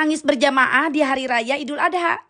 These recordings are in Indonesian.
menangis berjamaah di Hari Raya Idul Adha.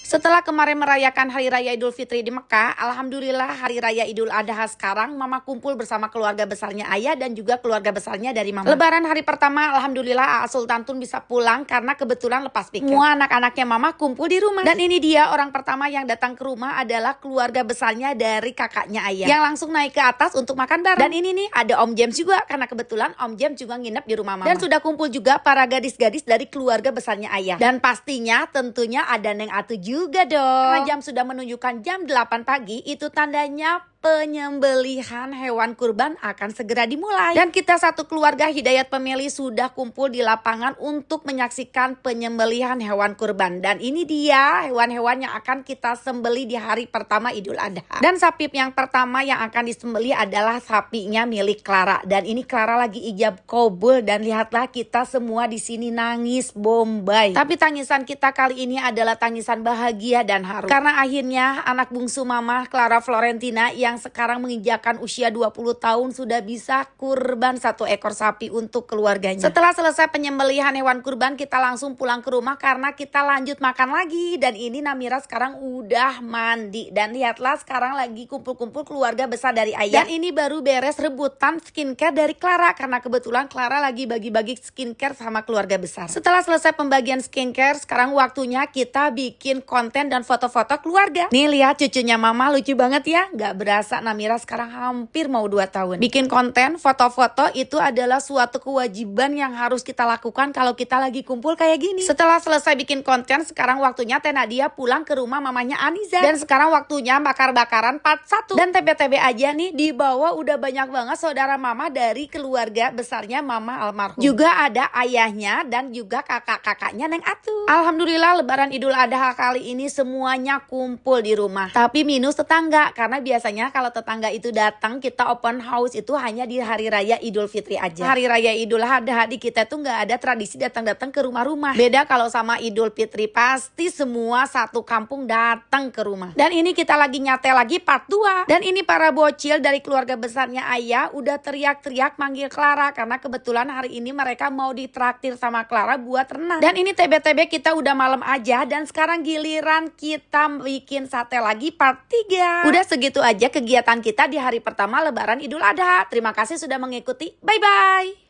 Setelah kemarin merayakan Hari Raya Idul Fitri di Mekah, alhamdulillah Hari Raya Idul Adha sekarang Mama kumpul bersama keluarga besarnya Ayah dan juga keluarga besarnya dari Mama. Lebaran hari pertama, alhamdulillah Aa Sultantun bisa pulang karena kebetulan lepas piket. Semua anak-anaknya Mama kumpul di rumah. Dan ini dia orang pertama yang datang ke rumah adalah keluarga besarnya dari kakaknya Ayah, yang langsung naik ke atas untuk makan bareng. Dan ini nih ada Om James juga, karena kebetulan Om James juga nginep di rumah Mama. Dan sudah kumpul juga para gadis-gadis dari keluarga besarnya Ayah. Dan pastinya tentunya ada Neng Atu juga dong. Karena jam sudah menunjukkan jam 8 pagi, itu tandanya penyembelihan hewan kurban akan segera dimulai. Dan kita satu keluarga Hidayat Pemilih sudah kumpul di lapangan untuk menyaksikan penyembelihan hewan kurban. Dan ini dia hewan-hewan yang akan kita sembeli di hari pertama Idul Adha. Dan sapi yang pertama yang akan disembeli adalah sapinya milik Clara. Dan ini Clara lagi ijab kabul, dan lihatlah kita semua di sini nangis bombay. Tapi tangisan kita kali ini adalah tangisan bahagia dan haru. Karena akhirnya anak bungsu Mama, Clara Florentina, yang sekarang menginjakan usia 20 tahun sudah bisa kurban 1 ekor sapi untuk keluarganya. Setelah selesai penyembelihan hewan kurban, kita langsung pulang ke rumah karena kita lanjut makan lagi. Dan ini Namira sekarang udah mandi. Dan lihatlah sekarang lagi kumpul-kumpul keluarga besar dari Ayah. Dan ini baru beres rebutan skincare dari Clara, karena kebetulan Clara lagi bagi-bagi skincare sama keluarga besar. Setelah selesai pembagian skincare, sekarang waktunya kita bikin konten dan foto-foto keluarga. Nih lihat cucunya Mama, lucu banget ya. Gak berasa Namira sekarang hampir mau 2 tahun. Bikin konten, foto-foto itu adalah suatu kewajiban yang harus kita lakukan kalau kita lagi kumpul kayak gini. Setelah selesai bikin konten, sekarang waktunya Teh Nadia pulang ke rumah mamanya Aniza. Dan sekarang waktunya bakar-bakaran part 1. Dan TB-TB aja nih, di bawah udah banyak banget saudara Mama dari keluarga besarnya Mama almarhum. Juga ada ayahnya dan juga kakak-kakaknya Neng Atu. Alhamdulillah Lebaran Idul Adha kali ini semuanya kumpul di rumah. Tapi minus tetangga, karena biasanya kalau tetangga itu datang, kita open house itu hanya di Hari Raya Idul Fitri aja. Hari Raya Idul Adha di kita tuh nggak ada tradisi datang-datang ke rumah-rumah. Beda kalau sama Idul Fitri, pasti semua satu kampung datang ke rumah. Dan ini kita lagi nyate lagi part 2. Dan ini para bocil dari keluarga besarnya Ayah udah teriak-teriak manggil Clara, karena kebetulan hari ini mereka mau ditraktir sama Clara buat renang. Dan ini TB-TB kita udah malam aja, dan sekarang giliran kita bikin sate lagi part 3. Udah segitu aja kegiatan kita di hari pertama Lebaran Idul Adha. Terima kasih sudah mengikuti. Bye-bye.